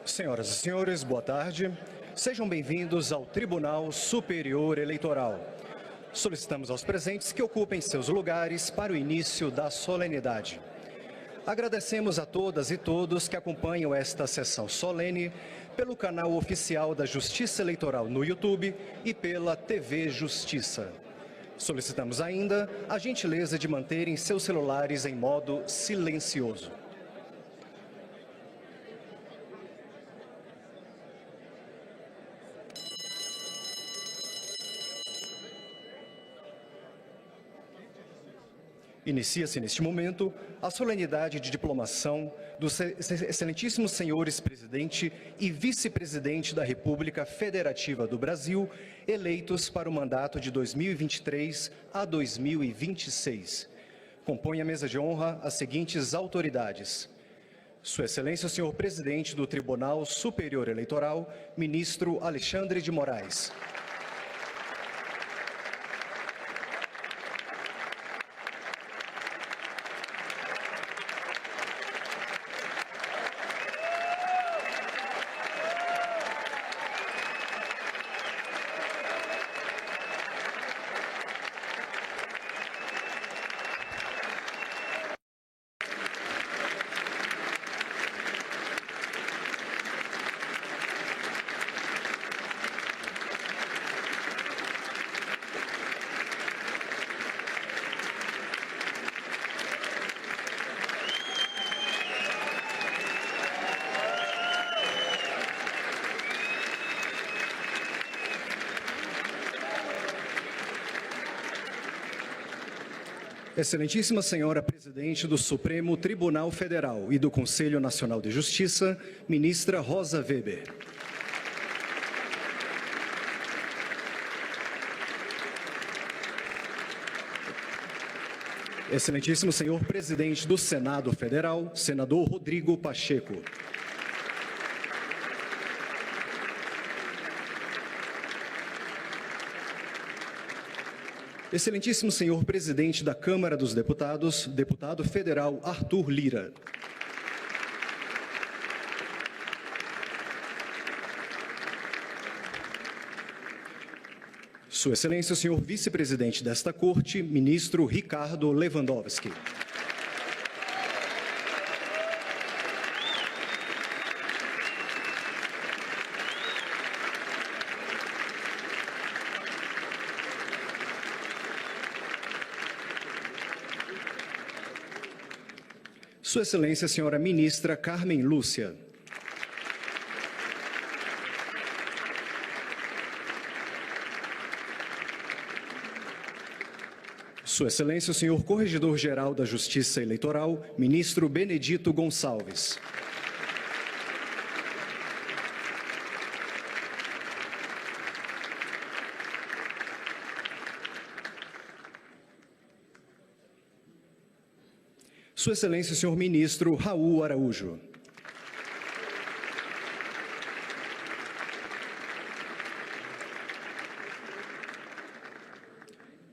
Senhoras e senhores, boa tarde. Sejam bem-vindos ao Tribunal Superior Eleitoral. Solicitamos aos presentes que ocupem seus lugares para o início da solenidade. Agradecemos a todas e todos que acompanham esta sessão solene pelo canal oficial da Justiça Eleitoral no YouTube e pela TV Justiça. Solicitamos ainda a gentileza de manterem seus celulares em modo silencioso. Inicia-se neste momento a solenidade de diplomação dos excelentíssimos senhores presidente e vice-presidente da República Federativa do Brasil, eleitos para o mandato de 2023 a 2026. Compõe a mesa de honra as seguintes autoridades: Sua Excelência o senhor presidente do Tribunal Superior Eleitoral, ministro Alexandre de Moraes. Excelentíssima Senhora Presidente do Supremo Tribunal Federal e do Conselho Nacional de Justiça, Ministra Rosa Weber. Excelentíssimo Senhor Presidente do Senado Federal, Senador Rodrigo Pacheco. Excelentíssimo Senhor Presidente da Câmara dos Deputados, Deputado Federal Arthur Lira. Sua Excelência o senhor Vice-Presidente desta Corte, Ministro Ricardo Lewandowski. Sua Excelência, a senhora Ministra Carmen Lúcia. Sua Excelência, o senhor Corregedor-Geral da Justiça Eleitoral, Ministro Benedito Gonçalves. Sua Excelência, o senhor Ministro Raul Araújo.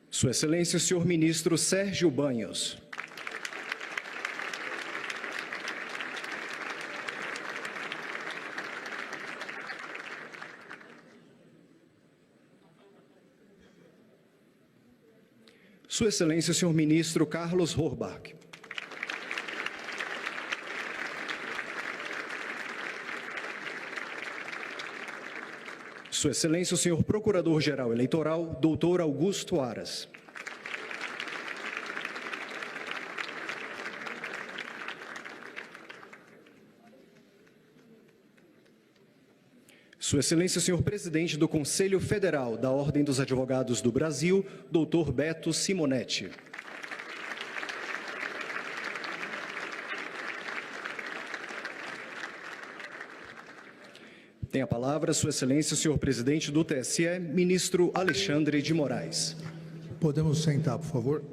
Sua Excelência, o senhor Ministro Sérgio Banhos. Sua Excelência, o senhor Ministro Carlos Horbach. Sua Excelência, o senhor Procurador-Geral Eleitoral, Dr. Augusto Aras. Sua Excelência, o senhor Presidente do Conselho Federal da Ordem dos Advogados do Brasil, Dr. Beto Simonetti. Tem a palavra, Sua Excelência, o senhor Presidente do TSE, Ministro Alexandre de Moraes. Podemos sentar, por favor.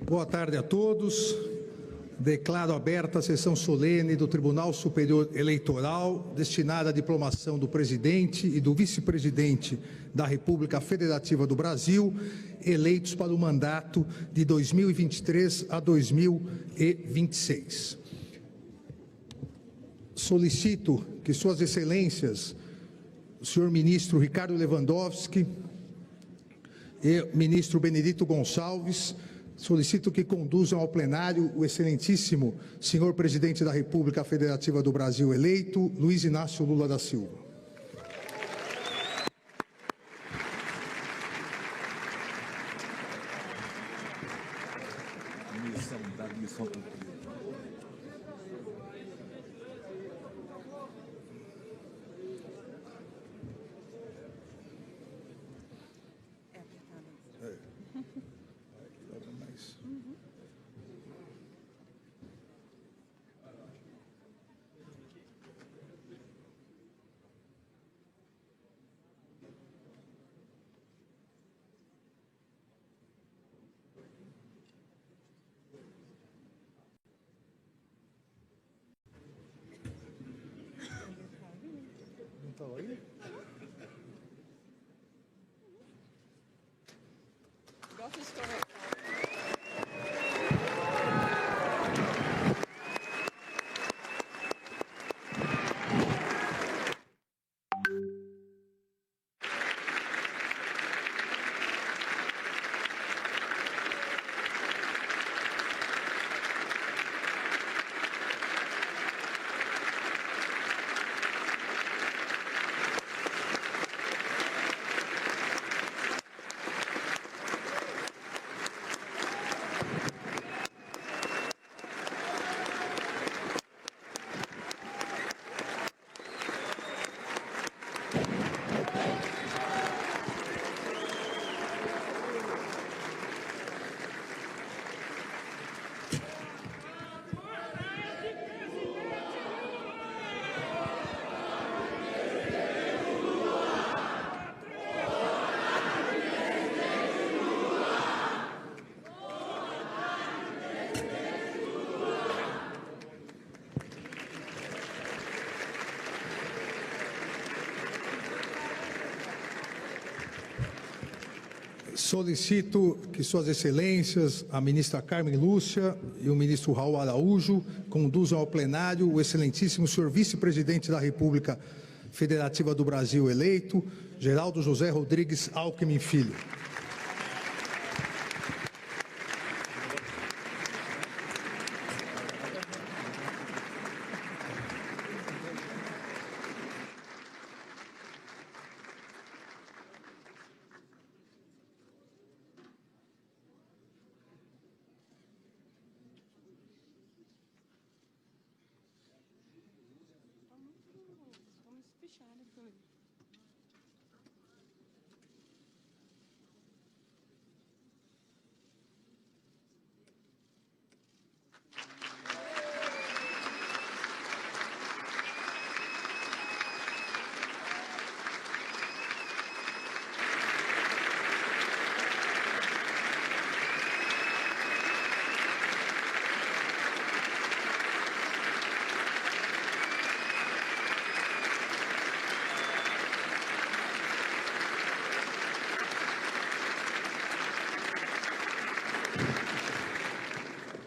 Boa tarde a todos. Declaro aberta a sessão solene do Tribunal Superior Eleitoral destinada à diplomação do presidente e do vice-presidente da República Federativa do Brasil, eleitos para o mandato de 2023 a 2026. Solicito que Suas Excelências, o senhor ministro Ricardo Lewandowski e o ministro Benedito Gonçalves, solicito que conduzam ao plenário o excelentíssimo senhor presidente da República Federativa do Brasil eleito, Luiz Inácio Lula da Silva. Solicito que Suas Excelências, a ministra Carmen Lúcia e o ministro Raul Araújo, conduzam ao plenário o excelentíssimo senhor vice-presidente da República Federativa do Brasil eleito, Geraldo José Rodrigues Alckmin Filho.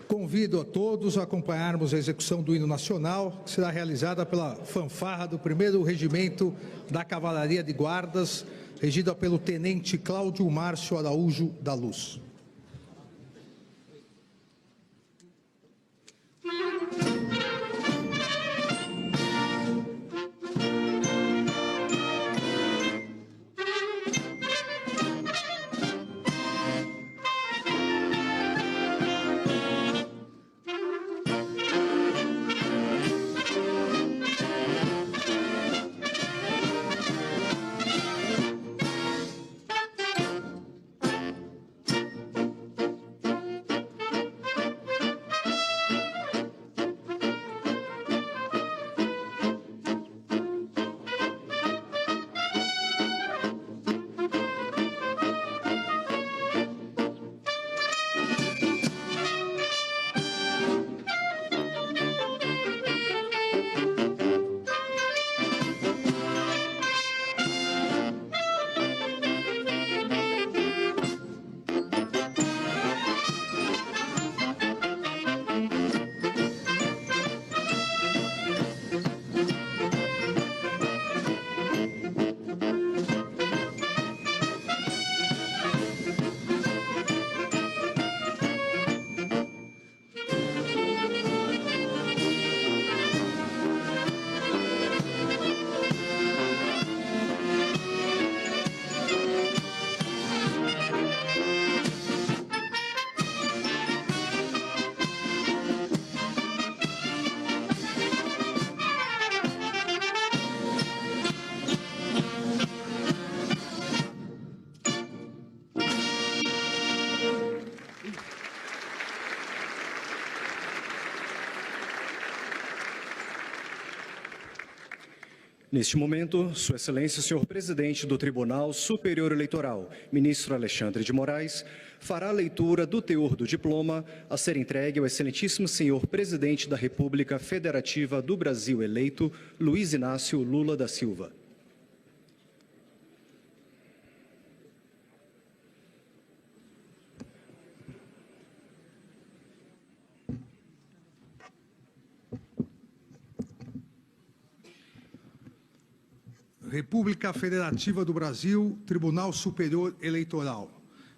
Convido a todos a acompanharmos a execução do hino nacional, que será realizada pela fanfarra do 1º Regimento da Cavalaria de Guardas, regida pelo Tenente Cláudio Márcio Araújo da Luz. Neste momento, Sua Excelência, o senhor presidente do Tribunal Superior Eleitoral, ministro Alexandre de Moraes, fará a leitura do teor do diploma a ser entregue ao excelentíssimo senhor presidente da República Federativa do Brasil eleito, Luiz Inácio Lula da Silva. República Federativa do Brasil, Tribunal Superior Eleitoral.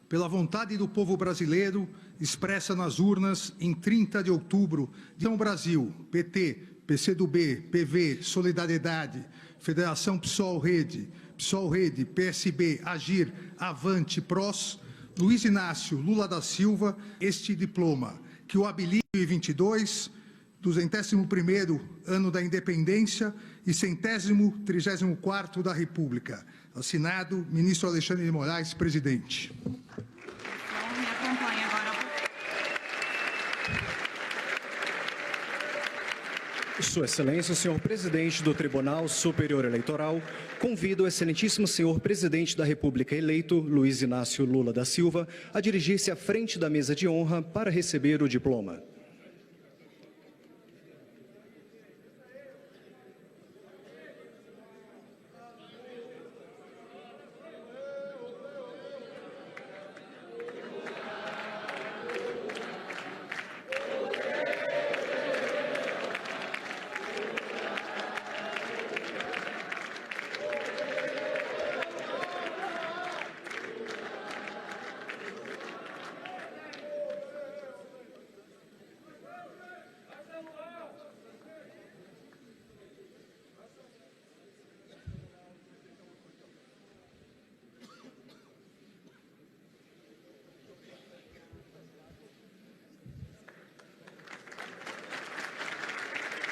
Pela vontade do povo brasileiro, expressa nas urnas em 30 de outubro, de Brasil, PT, PCdoB, PV, Solidariedade, Federação PSOL-Rede, PSB, Agir, Avante, PROS, Luiz Inácio Lula da Silva, este diploma, que o habilita em 22, 201º ano da Independência e 134º da República. Assinado, ministro Alexandre de Moraes, presidente. Me acompanha agora. Sua Excelência, o senhor presidente do Tribunal Superior Eleitoral, convida o excelentíssimo senhor presidente da República eleito, Luiz Inácio Lula da Silva, a dirigir-se à frente da mesa de honra para receber o diploma.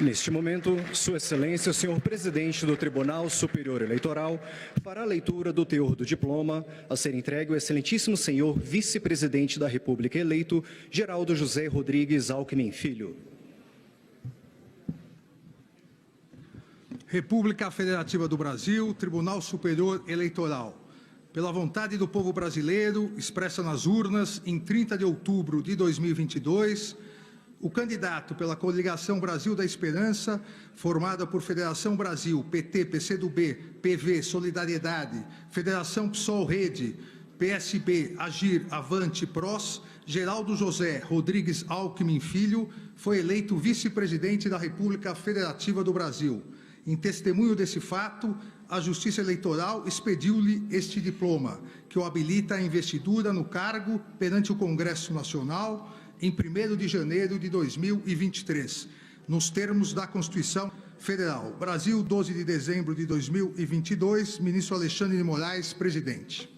Neste momento, Sua Excelência, o senhor presidente do Tribunal Superior Eleitoral, fará a leitura do teor do diploma a ser entregue ao excelentíssimo senhor vice-presidente da República eleito, Geraldo José Rodrigues Alckmin Filho. República Federativa do Brasil, Tribunal Superior Eleitoral. Pela vontade do povo brasileiro, expressa nas urnas, em 30 de outubro de 2022, o candidato pela coligação Brasil da Esperança, formada por Federação Brasil, PT, PCdoB, PV, Solidariedade, Federação PSOL-Rede, PSB, Agir, Avante, PROS, Geraldo José Rodrigues Alckmin Filho, foi eleito vice-presidente da República Federativa do Brasil. Em testemunho desse fato, a Justiça Eleitoral expediu-lhe este diploma, que o habilita à investidura no cargo perante o Congresso Nacional, em 1º de janeiro de 2023, nos termos da Constituição Federal. Brasil, 12 de dezembro de 2022, ministro Alexandre de Moraes, presidente.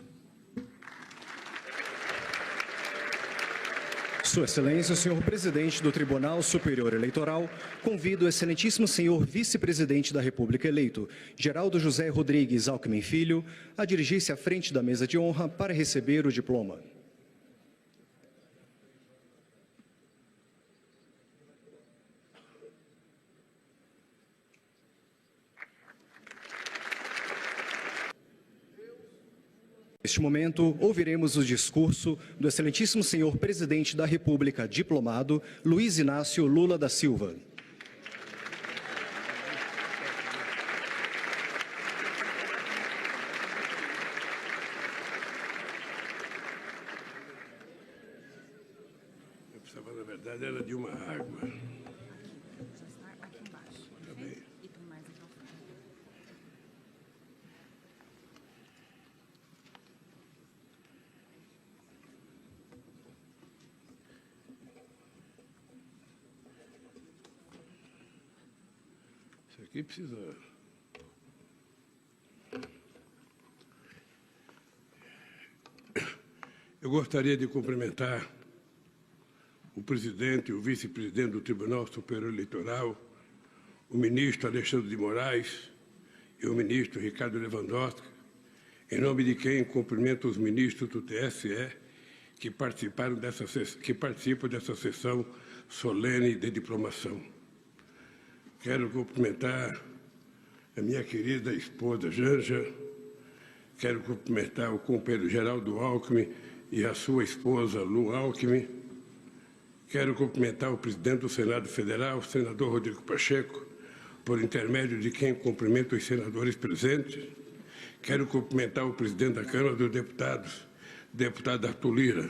Sua Excelência, o senhor presidente do Tribunal Superior Eleitoral, convida o excelentíssimo senhor vice-presidente da República eleito, Geraldo José Rodrigues Alckmin Filho, a dirigir-se à frente da mesa de honra para receber o diploma. Neste momento, ouviremos o discurso do excelentíssimo senhor presidente da República, diplomado, Luiz Inácio Lula da Silva. Eu precisava, na verdade, era de uma água. Aqui embaixo. Tá bem. E tem mais aqui ao fundo. Isso aqui precisa... Eu gostaria de cumprimentar o presidente e o vice-presidente do Tribunal Superior Eleitoral, o ministro Alexandre de Moraes e o ministro Ricardo Lewandowski, em nome de quem cumprimento os ministros do TSE que participam dessa sessão solene de diplomação. Quero cumprimentar a minha querida esposa Janja, quero cumprimentar o companheiro Geraldo Alckmin e a sua esposa Lu Alckmin, quero cumprimentar o presidente do Senado Federal, o senador Rodrigo Pacheco, por intermédio de quem cumprimento os senadores presentes, quero cumprimentar o presidente da Câmara dos Deputados, deputado Arthur Lira,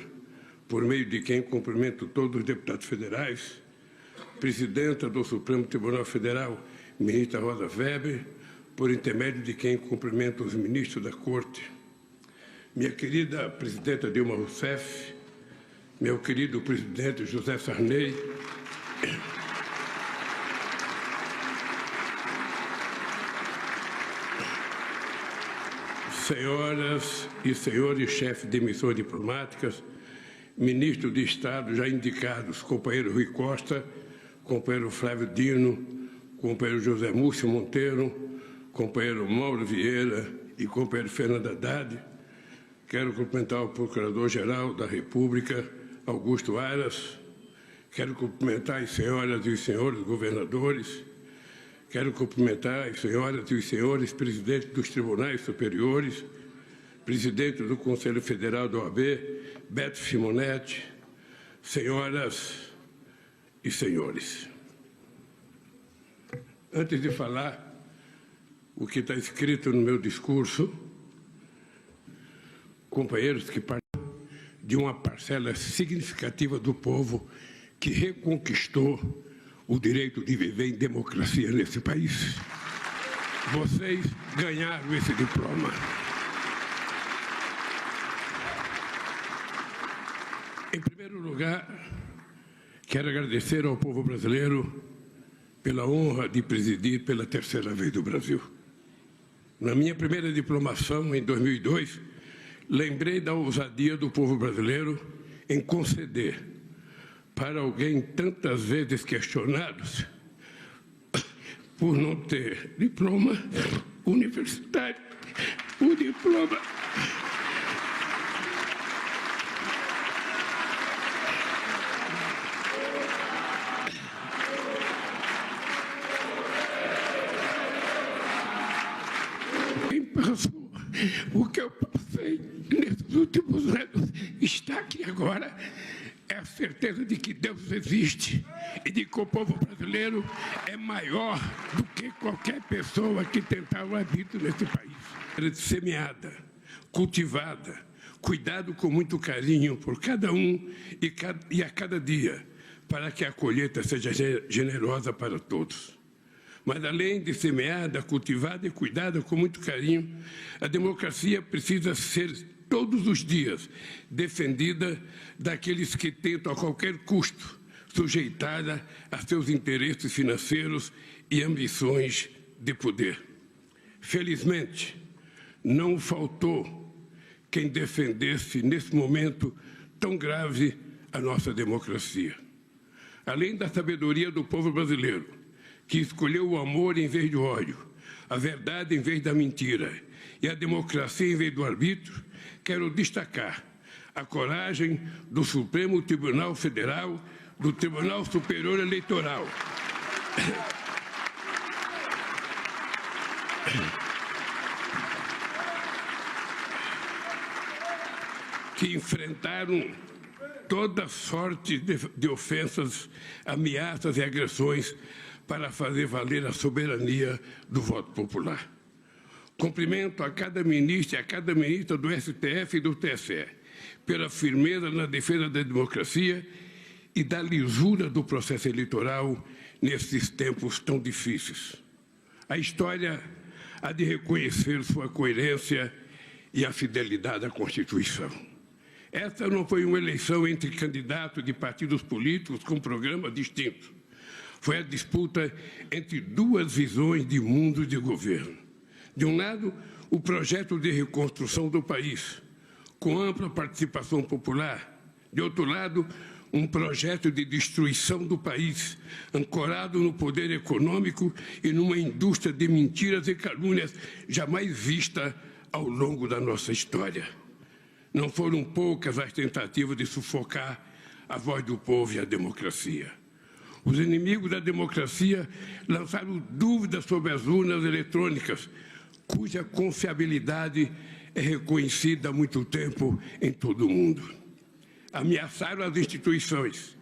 por meio de quem cumprimento todos os deputados federais, presidenta do Supremo Tribunal Federal, ministra Rosa Weber, por intermédio de quem cumprimento os ministros da Corte, minha querida presidenta Dilma Rousseff, meu querido presidente José Sarney, senhoras e senhores chefes de missões diplomáticas, ministros de Estado já indicados, companheiro Rui Costa, companheiro Flávio Dino, companheiro José Múcio Monteiro, companheiro Mauro Vieira e companheiro Fernando Haddad. Quero cumprimentar o Procurador-Geral da República, Augusto Aras. Quero cumprimentar as senhoras e os senhores governadores. Quero cumprimentar as senhoras e os senhores presidentes dos tribunais superiores, presidente do Conselho Federal da OAB, Beto Simonetti, senhoras e senhores. Antes de falar o que está escrito no meu discurso, companheiros que participam de uma parcela significativa do povo que reconquistou o direito de viver em democracia nesse país. Vocês ganharam esse diploma. Em primeiro lugar, quero agradecer ao povo brasileiro pela honra de presidir pela terceira vez do Brasil. Na minha primeira diplomação, em 2002, lembrei da ousadia do povo brasileiro em conceder para alguém tantas vezes questionado por não ter diploma universitário, o diploma o que eu passei nesses últimos anos está aqui agora. É a certeza de que Deus existe e de que o povo brasileiro é maior do que qualquer pessoa que tentar o arbítrio nesse país. Semeada, cultivada, cuidado com muito carinho por cada um e a cada dia, para que a colheita seja generosa para todos. Mas, além de semeada, cultivada e cuidada com muito carinho, a democracia precisa ser, todos os dias, defendida daqueles que tentam, a qualquer custo, sujeitá-la a seus interesses financeiros e ambições de poder. Felizmente, não faltou quem defendesse, nesse momento tão grave, a nossa democracia. Além da sabedoria do povo brasileiro, que escolheu o amor em vez do ódio, a verdade em vez da mentira e a democracia em vez do arbítrio, quero destacar a coragem do Supremo Tribunal Federal, do Tribunal Superior Eleitoral, que enfrentaram toda sorte de ofensas, ameaças e agressões para fazer valer a soberania do voto popular. Cumprimento a cada ministro e a cada ministra do STF e do TSE pela firmeza na defesa da democracia e da lisura do processo eleitoral nesses tempos tão difíceis. A história há de reconhecer sua coerência e a fidelidade à Constituição. Essa não foi uma eleição entre candidatos de partidos políticos com programas distintos. Foi a disputa entre duas visões de mundo e de governo. De um lado, o projeto de reconstrução do país, com ampla participação popular. De outro lado, um projeto de destruição do país, ancorado no poder econômico e numa indústria de mentiras e calúnias jamais vista ao longo da nossa história. Não foram poucas as tentativas de sufocar a voz do povo e a democracia. Os inimigos da democracia lançaram dúvidas sobre as urnas eletrônicas, cuja confiabilidade é reconhecida há muito tempo em todo o mundo. Ameaçaram as instituições,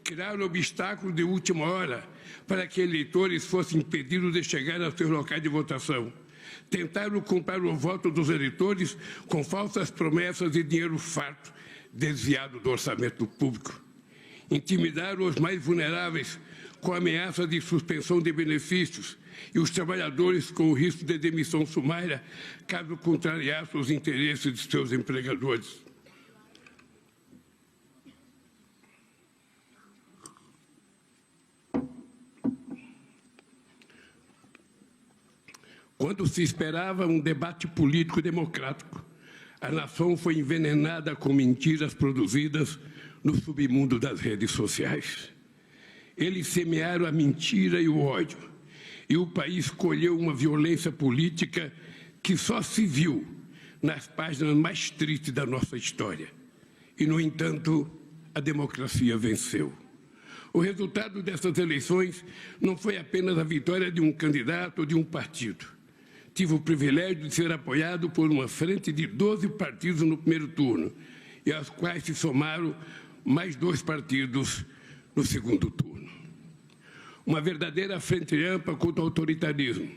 criaram obstáculos de última hora para que eleitores fossem impedidos de chegar aos seus locais de votação. Tentaram comprar o voto dos eleitores com falsas promessas e dinheiro farto, desviado do orçamento público. Intimidaram os mais vulneráveis com ameaça de suspensão de benefícios e os trabalhadores com o risco de demissão sumária, caso contrariassem os interesses de seus empregadores. Quando se esperava um debate político democrático, a nação foi envenenada com mentiras produzidas no submundo das redes sociais. Eles semearam a mentira e o ódio, e o país colheu uma violência política que só se viu nas páginas mais tristes da nossa história. E, no entanto, a democracia venceu. O resultado dessas eleições não foi apenas a vitória de um candidato ou de um partido. Tive o privilégio de ser apoiado por uma frente de 12 partidos no primeiro turno, e aos quais se somaram mais 2 partidos no segundo turno. Uma verdadeira frente ampla contra o autoritarismo,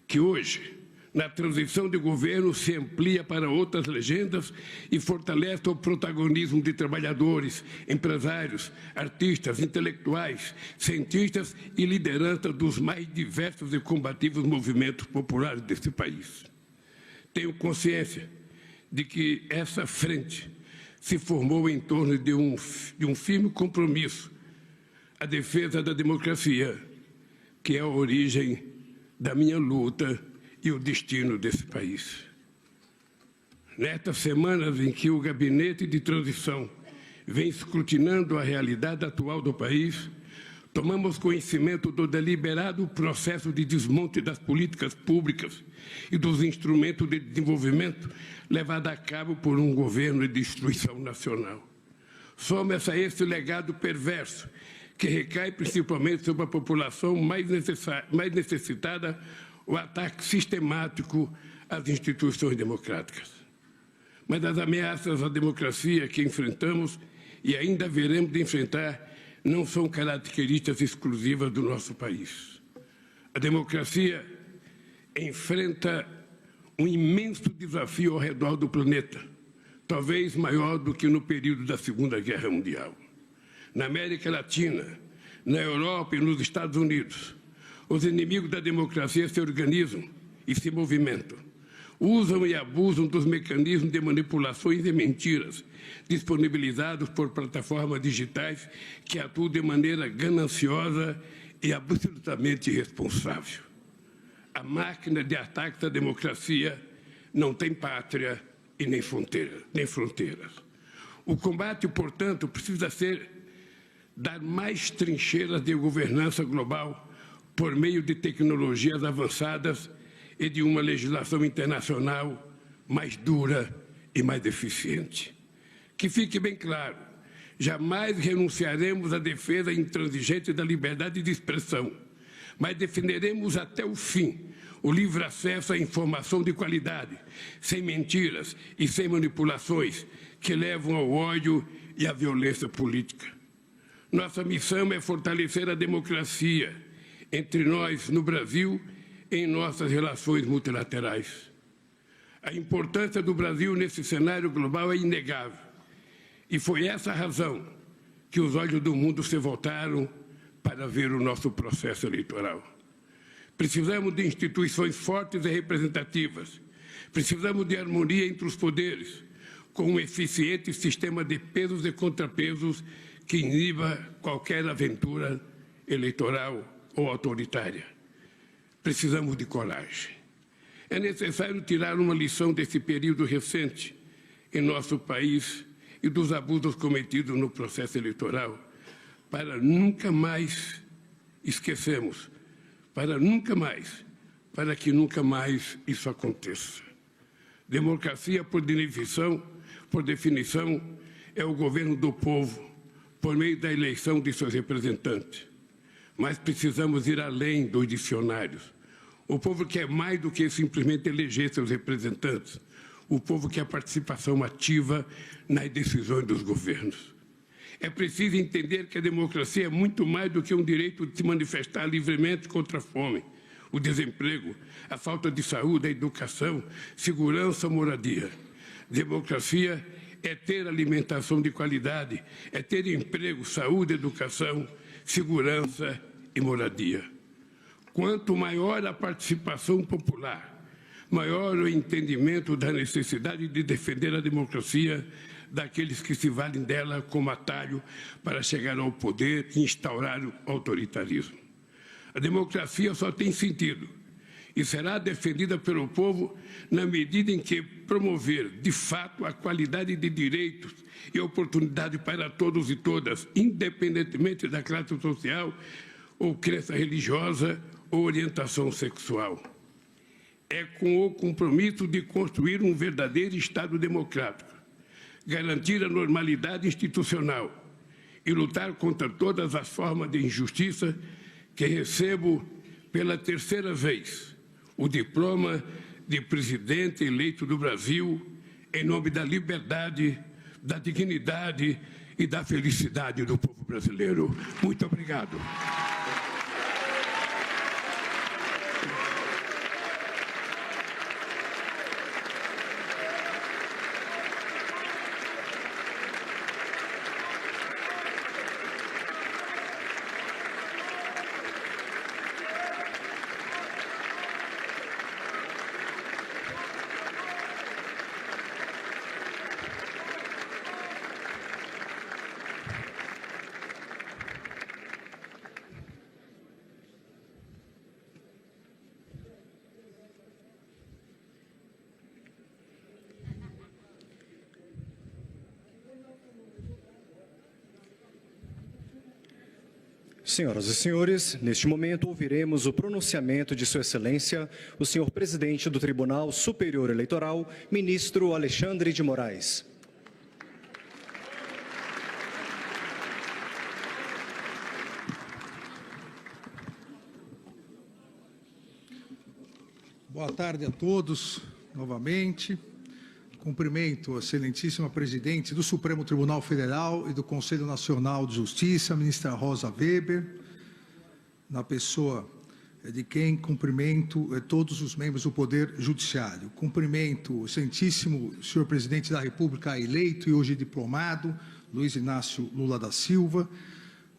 que hoje, na transição de governo, se amplia para outras legendas e fortalece o protagonismo de trabalhadores, empresários, artistas, intelectuais, cientistas e liderança dos mais diversos e combativos movimentos populares desse país. Tenho consciência de que essa frente se formou em torno de um firme compromisso à defesa da democracia, que é a origem da minha luta e o destino desse país. Nestas semanas em que o gabinete de transição vem escrutinando a realidade atual do país, tomamos conhecimento do deliberado processo de desmonte das políticas públicas e dos instrumentos de desenvolvimento levado a cabo por um governo de destruição nacional. Soma-se a esse legado perverso, que recai principalmente sobre a população mais necessitada, o ataque sistemático às instituições democráticas. Mas as ameaças à democracia que enfrentamos e ainda veremos de enfrentar não são características exclusivas do nosso país. A democracia enfrenta um imenso desafio ao redor do planeta, talvez maior do que no período da Segunda Guerra Mundial. Na América Latina, na Europa e nos Estados Unidos, os inimigos da democracia se organizam e se movimentam. Usam e abusam dos mecanismos de manipulações e mentiras disponibilizados por plataformas digitais que atuam de maneira gananciosa e absolutamente irresponsável. A máquina de ataque à democracia não tem pátria e nem fronteiras. O combate, portanto, precisa dar mais trincheiras de governança global por meio de tecnologias avançadas e de uma legislação internacional mais dura e mais eficiente. Que fique bem claro, jamais renunciaremos à defesa intransigente da liberdade de expressão, mas defenderemos até o fim o livre acesso à informação de qualidade, sem mentiras e sem manipulações que levam ao ódio e à violência política. Nossa missão é fortalecer a democracia entre nós no Brasil e em nossas relações multilaterais. A importância do Brasil nesse cenário global é inegável. E foi essa a razão que os olhos do mundo se voltaram para ver o nosso processo eleitoral. Precisamos de instituições fortes e representativas. Precisamos de harmonia entre os poderes, com um eficiente sistema de pesos e contrapesos que iniba qualquer aventura eleitoral ou autoritária. Precisamos de coragem. É necessário tirar uma lição desse período recente em nosso país e dos abusos cometidos no processo eleitoral, para nunca mais esquecermos, para que nunca mais isso aconteça. Democracia, por definição, é o governo do povo, por meio da eleição de seus representantes. mas precisamos ir além dos dicionários. O povo quer mais do que simplesmente eleger seus representantes. O povo quer participação ativa nas decisões dos governos. É preciso entender que a democracia é muito mais do que um direito de se manifestar livremente contra a fome, o desemprego, a falta de saúde, a educação, segurança, moradia. Democracia é ter alimentação de qualidade, é ter emprego, saúde, educação, segurança e moradia. Quanto maior a participação popular, maior o entendimento da necessidade de defender a democracia daqueles que se valem dela como atalho para chegar ao poder e instaurar o autoritarismo. A democracia só tem sentido e será defendida pelo povo na medida em que promover, de fato, a qualidade de direitos e oportunidade para todos e todas, independentemente da classe social ou crença religiosa ou orientação sexual. É com o compromisso de construir um verdadeiro Estado democrático, garantir a normalidade institucional e lutar contra todas as formas de injustiça que recebo pela terceira vez o diploma de presidente eleito do Brasil em nome da liberdade, da dignidade e da felicidade do povo brasileiro. Muito obrigado. Senhoras e senhores, neste momento ouviremos o pronunciamento de Sua Excelência, o senhor presidente do Tribunal Superior Eleitoral, ministro Alexandre de Moraes. Boa tarde a todos, novamente. Cumprimento a excelentíssima presidente do Supremo Tribunal Federal e do Conselho Nacional de Justiça, a ministra Rosa Weber, na pessoa de quem cumprimento todos os membros do Poder Judiciário. Cumprimento o excelentíssimo senhor presidente da República eleito e hoje diplomado, Luiz Inácio Lula da Silva,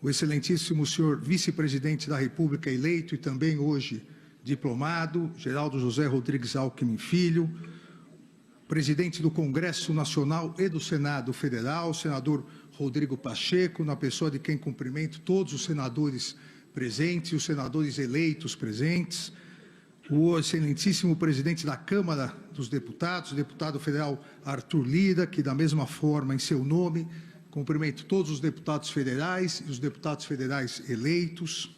o excelentíssimo senhor vice-presidente da República eleito e também hoje diplomado, Geraldo José Rodrigues Alckmin Filho, presidente do Congresso Nacional e do Senado Federal, senador Rodrigo Pacheco, na pessoa de quem cumprimento todos os senadores presentes e os senadores eleitos presentes, o excelentíssimo presidente da Câmara dos Deputados, o deputado federal Arthur Lira, que da mesma forma, em seu nome, cumprimento todos os deputados federais e os deputados federais eleitos.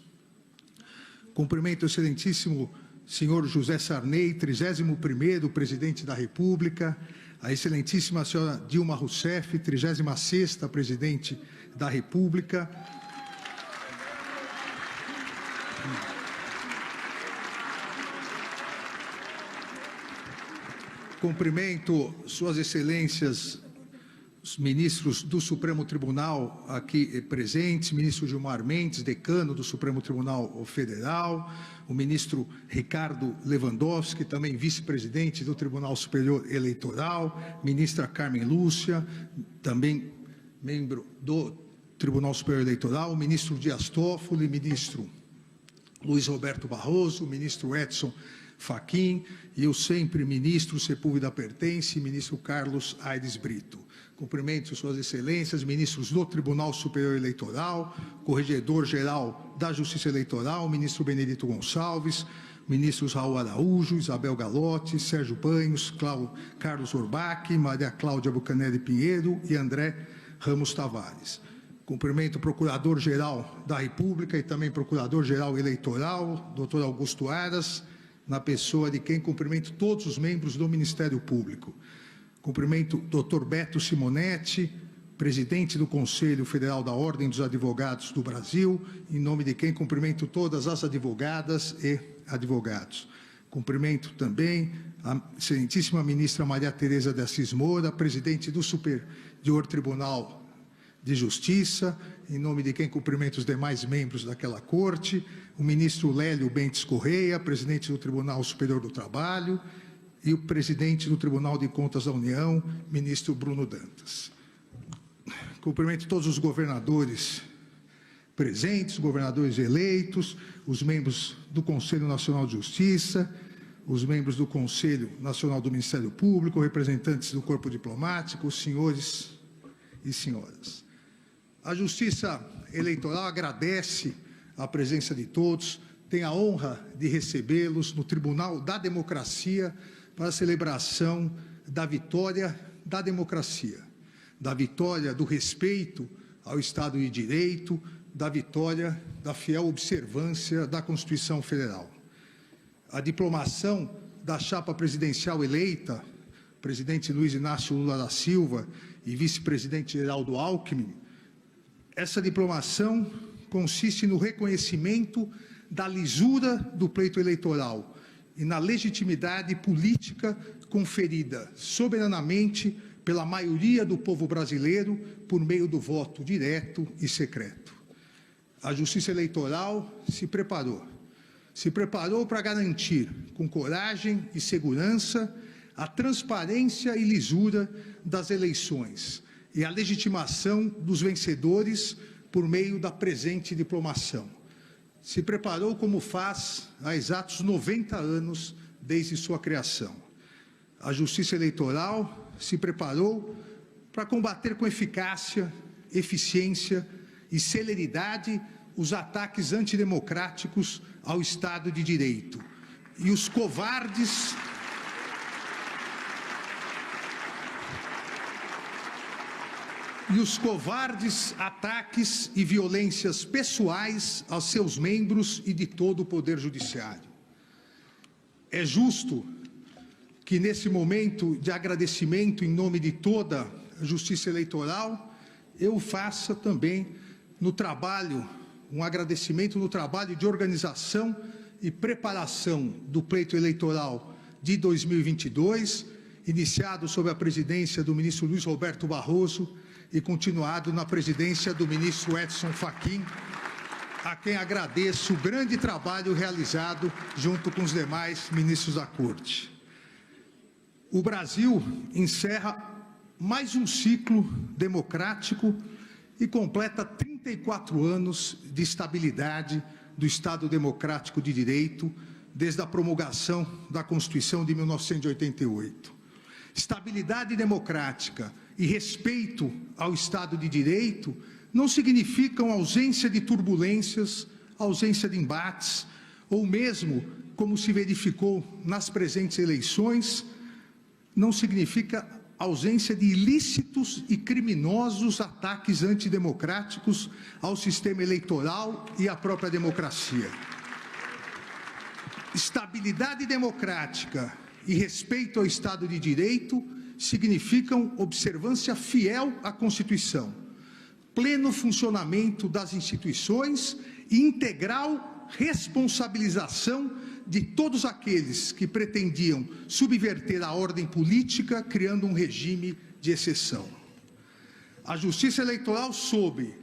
Cumprimento o excelentíssimo senhor José Sarney, 31º presidente da República, a excelentíssima senhora Dilma Rousseff, 36ª presidente da República. Cumprimento suas excelências, os ministros do Supremo Tribunal aqui presentes, ministro Gilmar Mendes, decano do Supremo Tribunal Federal, o ministro Ricardo Lewandowski, também vice-presidente do Tribunal Superior Eleitoral, ministra Carmen Lúcia, também membro do Tribunal Superior Eleitoral, o ministro Dias Toffoli, ministro Luiz Roberto Barroso, o ministro Edson Fachin e o sempre ministro Sepúlveda Pertence, ministro Carlos Aires Brito. Cumprimento suas excelências, ministros do Tribunal Superior Eleitoral, corregedor-geral da Justiça Eleitoral, ministro Benedito Gonçalves, ministros Raul Araújo, Isabel Galotti, Sérgio Banhos, Carlos Orbach, Maria Cláudia Bucanelli Pinheiro e André Ramos Tavares. Cumprimento o Procurador-Geral da República e também Procurador-Geral Eleitoral, doutor Augusto Aras, na pessoa de quem cumprimento todos os membros do Ministério Público. Cumprimento o Dr. Beto Simonetti, presidente do Conselho Federal da Ordem dos Advogados do Brasil, em nome de quem cumprimento todas as advogadas e advogados. Cumprimento também a excelentíssima ministra Maria Tereza de Assis Moura, presidente do Superior Tribunal de Justiça, em nome de quem cumprimento os demais membros daquela corte, o ministro Lélio Bentes Correia, presidente do Tribunal Superior do Trabalho, e o presidente do Tribunal de Contas da União, ministro Bruno Dantas. Cumprimento todos os governadores presentes, governadores eleitos, os membros do Conselho Nacional de Justiça, os membros do Conselho Nacional do Ministério Público, representantes do corpo diplomático, senhores e senhoras. A Justiça Eleitoral agradece a presença de todos, tem a honra de recebê-los no Tribunal da Democracia para a celebração da vitória da democracia, da vitória do respeito ao Estado de Direito, da vitória da fiel observância da Constituição Federal. A diplomação da chapa presidencial eleita, presidente Luiz Inácio Lula da Silva e vice-presidente Geraldo Alckmin, essa diplomação consiste no reconhecimento da lisura do pleito eleitoral e na legitimidade política conferida soberanamente pela maioria do povo brasileiro por meio do voto direto e secreto. A Justiça Eleitoral se preparou para garantir, com coragem e segurança, a transparência e lisura das eleições e a legitimação dos vencedores por meio da presente diplomação. Se preparou como faz há exatos 90 anos desde sua criação. A Justiça Eleitoral se preparou para combater com eficácia, eficiência e celeridade os ataques antidemocráticos ao Estado de Direito e os covardes ataques e violências pessoais aos seus membros e de todo o Poder Judiciário. É justo que, nesse momento de agradecimento em nome de toda a Justiça Eleitoral, eu faça também um agradecimento no trabalho de organização e preparação do pleito eleitoral de 2022, iniciado sob a presidência do ministro Luiz Roberto Barroso e continuado na presidência do ministro Edson Fachin, a quem agradeço o grande trabalho realizado junto com os demais ministros da Corte. O Brasil encerra mais um ciclo democrático e completa 34 anos de estabilidade do Estado Democrático de Direito desde a promulgação da Constituição de 1988. Estabilidade democrática e respeito ao Estado de Direito não significam ausência de turbulências, ausência de embates, ou mesmo, como se verificou nas presentes eleições, não significa ausência de ilícitos e criminosos ataques antidemocráticos ao sistema eleitoral e à própria democracia. Estabilidade democrática e respeito ao Estado de Direito significam observância fiel à Constituição, pleno funcionamento das instituições e integral responsabilização de todos aqueles que pretendiam subverter a ordem política, criando um regime de exceção. A Justiça Eleitoral soube,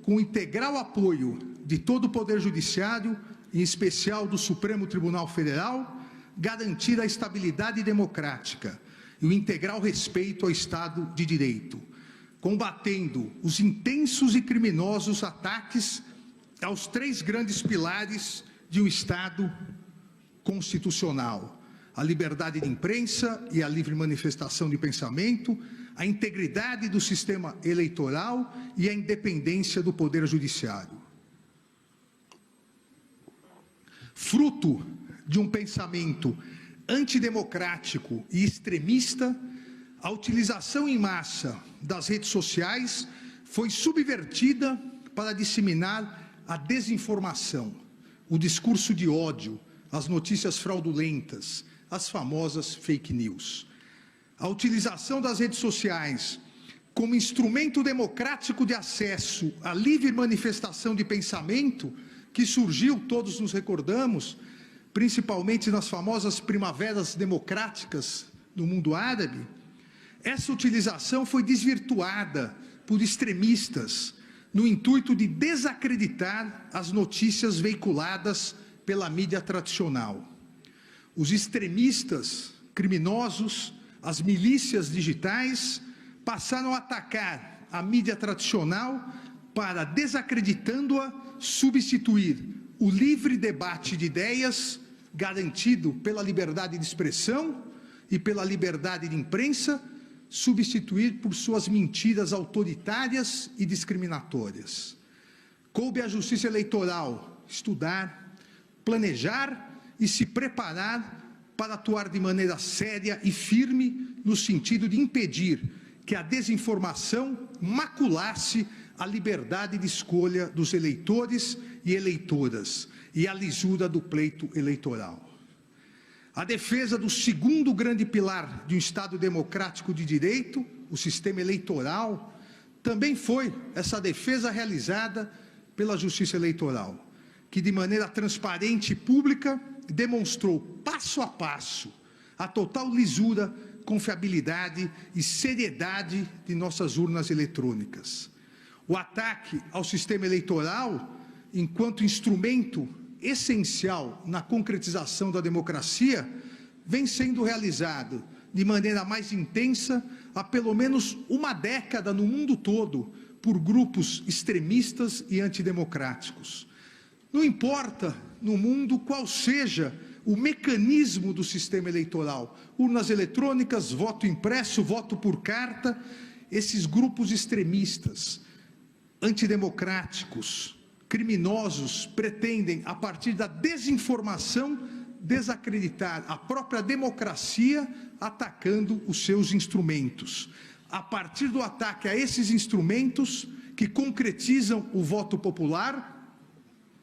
com o integral apoio de todo o Poder Judiciário, em especial do Supremo Tribunal Federal, garantir a estabilidade democrática e o integral respeito ao Estado de Direito, combatendo os intensos e criminosos ataques aos três grandes pilares de um Estado constitucional: a liberdade de imprensa e a livre manifestação de pensamento, a integridade do sistema eleitoral e a independência do Poder Judiciário. Fruto de um pensamento antidemocrático e extremista, a utilização em massa das redes sociais foi subvertida para disseminar a desinformação, o discurso de ódio, as notícias fraudulentas, as famosas fake news. A utilização das redes sociais como instrumento democrático de acesso à livre manifestação de pensamento, que surgiu, todos nos recordamos, principalmente nas famosas primaveras democráticas do mundo árabe, essa utilização foi desvirtuada por extremistas no intuito de desacreditar as notícias veiculadas pela mídia tradicional. Os extremistas, criminosos, as milícias digitais passaram a atacar a mídia tradicional para, desacreditando-a, substituir o livre debate de ideias garantido pela liberdade de expressão e pela liberdade de imprensa, substituir por suas mentiras autoritárias e discriminatórias. Coube à Justiça Eleitoral estudar, planejar e se preparar para atuar de maneira séria e firme no sentido de impedir que a desinformação maculasse a liberdade de escolha dos eleitores e eleitoras e a lisura do pleito eleitoral. A defesa do segundo grande pilar de um Estado democrático de direito, o sistema eleitoral, também foi essa defesa realizada pela Justiça Eleitoral, que de maneira transparente e pública demonstrou passo a passo a total lisura, confiabilidade e seriedade de nossas urnas eletrônicas. O ataque ao sistema eleitoral, enquanto instrumento essencial na concretização da democracia, vem sendo realizado de maneira mais intensa há pelo menos uma década no mundo todo por grupos extremistas e antidemocráticos. Não importa no mundo qual seja o mecanismo do sistema eleitoral, urnas eletrônicas, voto impresso, voto por carta, esses grupos extremistas, antidemocráticos, criminosos, pretendem, a partir da desinformação, desacreditar a própria democracia, atacando os seus instrumentos. A partir do ataque a esses instrumentos, que concretizam o voto popular,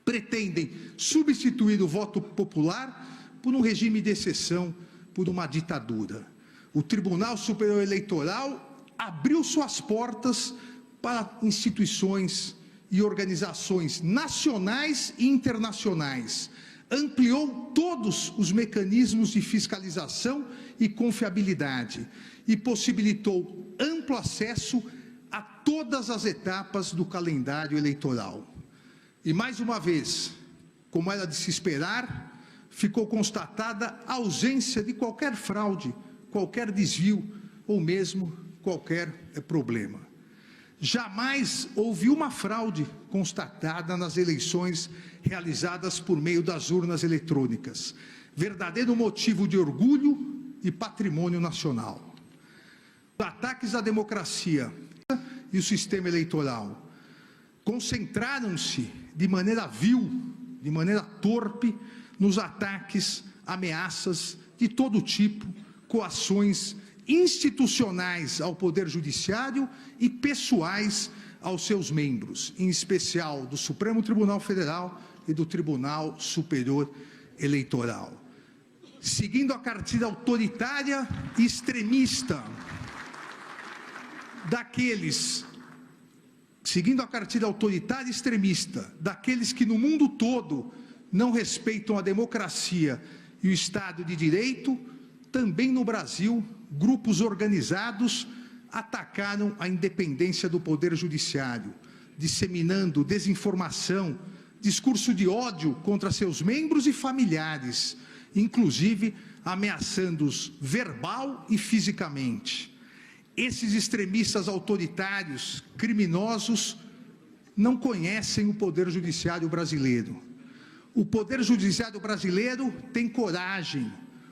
pretendem substituir o voto popular por um regime de exceção, por uma ditadura. O Tribunal Superior Eleitoral abriu suas portas para instituições e organizações nacionais e internacionais, ampliou todos os mecanismos de fiscalização e confiabilidade e possibilitou amplo acesso a todas as etapas do calendário eleitoral. E mais uma vez, como era de se esperar, ficou constatada a ausência de qualquer fraude, qualquer desvio ou mesmo qualquer problema. Jamais houve uma fraude constatada nas eleições realizadas por meio das urnas eletrônicas. Verdadeiro motivo de orgulho e patrimônio nacional. Os ataques à democracia e o sistema eleitoral concentraram-se de maneira vil, de maneira torpe, nos ataques, ameaças de todo tipo, coações institucionais ao Poder Judiciário e pessoais aos seus membros, em especial do Supremo Tribunal Federal e do Tribunal Superior Eleitoral. Seguindo a cartilha autoritária e extremista daqueles que no mundo todo não respeitam a democracia e o Estado de Direito, também no Brasil, grupos organizados atacaram a independência do Poder Judiciário, disseminando desinformação, discurso de ódio contra seus membros e familiares, inclusive ameaçando-os verbal e fisicamente. Esses extremistas autoritários, criminosos, não conhecem o Poder Judiciário brasileiro. O Poder Judiciário brasileiro tem coragem,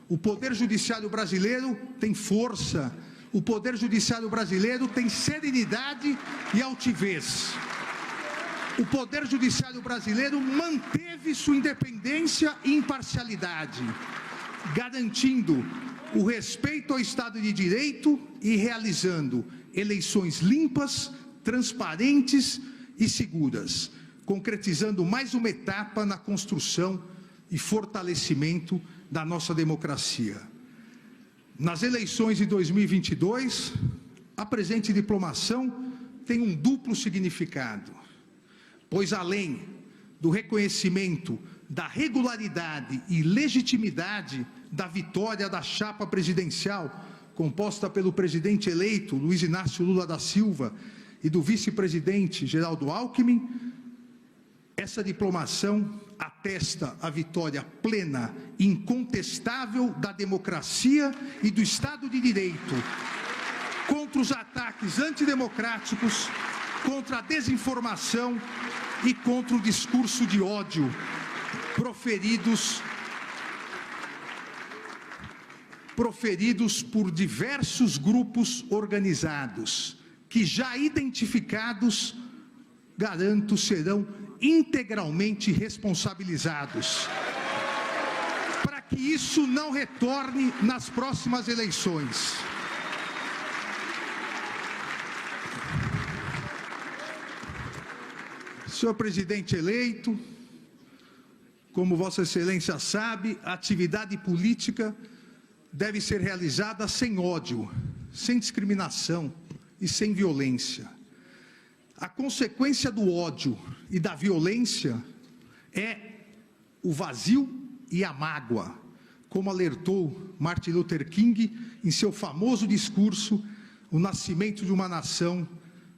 o Poder Judiciário brasileiro tem força, o Poder Judiciário brasileiro tem serenidade e altivez. O Poder Judiciário brasileiro manteve sua independência e imparcialidade, garantindo o respeito ao Estado de Direito e realizando eleições limpas, transparentes e seguras, concretizando mais uma etapa na construção e fortalecimento da nossa democracia. Nas eleições de 2022, a presente diplomação tem um duplo significado, pois além do reconhecimento da regularidade e legitimidade da vitória da chapa presidencial, composta pelo presidente eleito Luiz Inácio Lula da Silva e do vice-presidente Geraldo Alckmin, essa diplomação atesta a vitória plena e incontestável da democracia e do Estado de Direito contra os ataques antidemocráticos, contra a desinformação e contra o discurso de ódio proferidos por diversos grupos organizados, que já identificados, garanto, serão integralmente responsabilizados, para que isso não retorne nas próximas eleições. Senhor presidente eleito, como Vossa Excelência sabe, a atividade política deve ser realizada sem ódio, sem discriminação e sem violência. A consequência do ódio e da violência é o vazio e a mágoa, como alertou Martin Luther King em seu famoso discurso O Nascimento de uma Nação,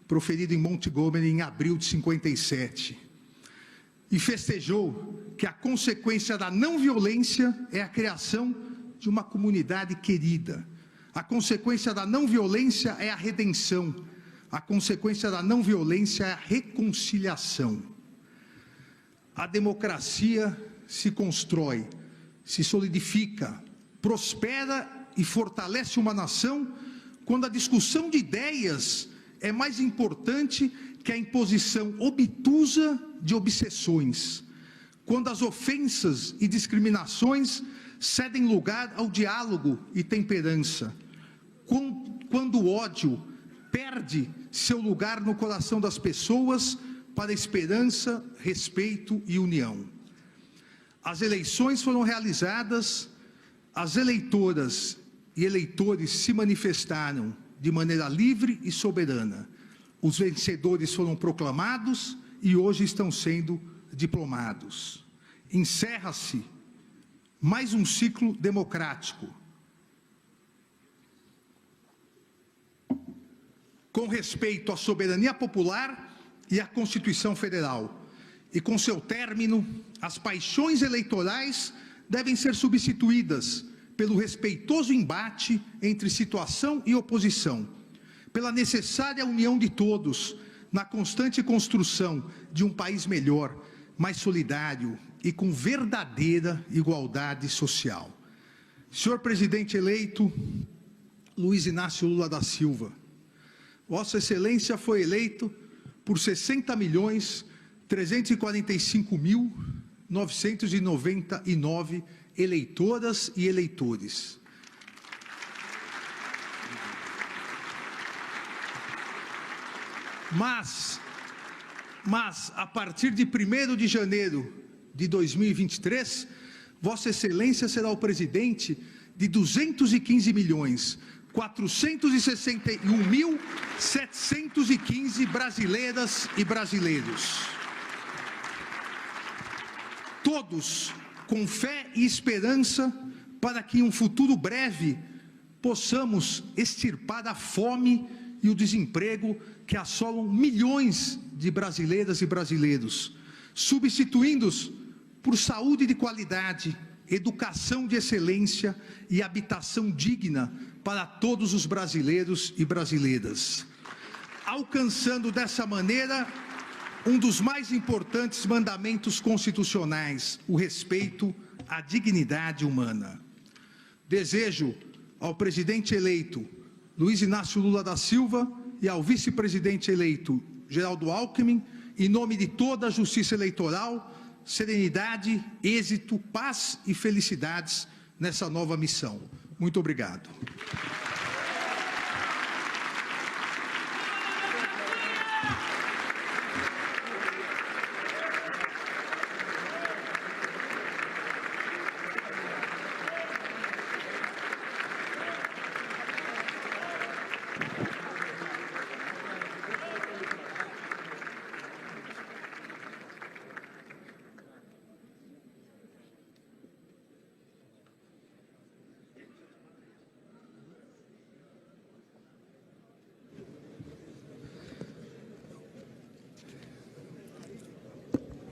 proferido em Montgomery em abril de 57. E festejou que a consequência da não violência é a criação de uma comunidade querida. A consequência da não violência é a redenção. A consequência da não violência é a reconciliação. A democracia se constrói, se solidifica, prospera e fortalece uma nação quando a discussão de ideias é mais importante que a imposição obtusa de obsessões, quando as ofensas e discriminações cedem lugar ao diálogo e temperança, quando o ódio perde seu lugar no coração das pessoas para esperança, respeito e união. As eleições foram realizadas, as eleitoras e eleitores se manifestaram de maneira livre e soberana. Os vencedores foram proclamados e hoje estão sendo diplomados. Encerra-se mais um ciclo democrático, com respeito à soberania popular e à Constituição Federal. E com seu término, as paixões eleitorais devem ser substituídas pelo respeitoso embate entre situação e oposição, pela necessária união de todos na constante construção de um país melhor, mais solidário e com verdadeira igualdade social. Senhor presidente eleito Luiz Inácio Lula da Silva, Vossa Excelência foi eleito por 60.345.999 eleitoras e eleitores. Mas, a partir de 1º de janeiro de 2023, Vossa Excelência será o presidente de 215.461.715 brasileiras e brasileiros. Todos com fé e esperança para que em um futuro breve possamos extirpar a fome e o desemprego que assolam milhões de brasileiras e brasileiros, substituindo-os por saúde de qualidade, educação de excelência e habitação digna para todos os brasileiros e brasileiras, alcançando dessa maneira um dos mais importantes mandamentos constitucionais, o respeito à dignidade humana. Desejo ao presidente eleito Luiz Inácio Lula da Silva e ao vice-presidente eleito Geraldo Alckmin, em nome de toda a Justiça Eleitoral, serenidade, êxito, paz e felicidades nessa nova missão. Muito obrigado.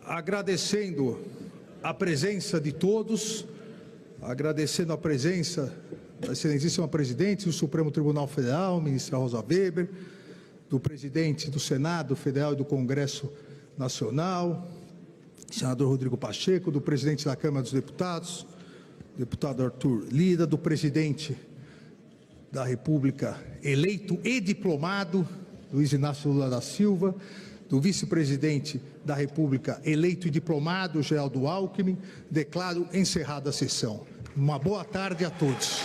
agradecendo a presença de todos, agradecendo a presença da excelentíssima presidente do Supremo Tribunal Federal, ministra Rosa Weber, do presidente do Senado Federal e do Congresso Nacional, senador Rodrigo Pacheco, do presidente da Câmara dos Deputados, deputado Arthur Lira, do presidente da República eleito e diplomado, Luiz Inácio Lula da Silva, do vice-presidente da República eleito e diplomado, Geraldo Alckmin. Declaro encerrada a sessão. Uma boa tarde a todos.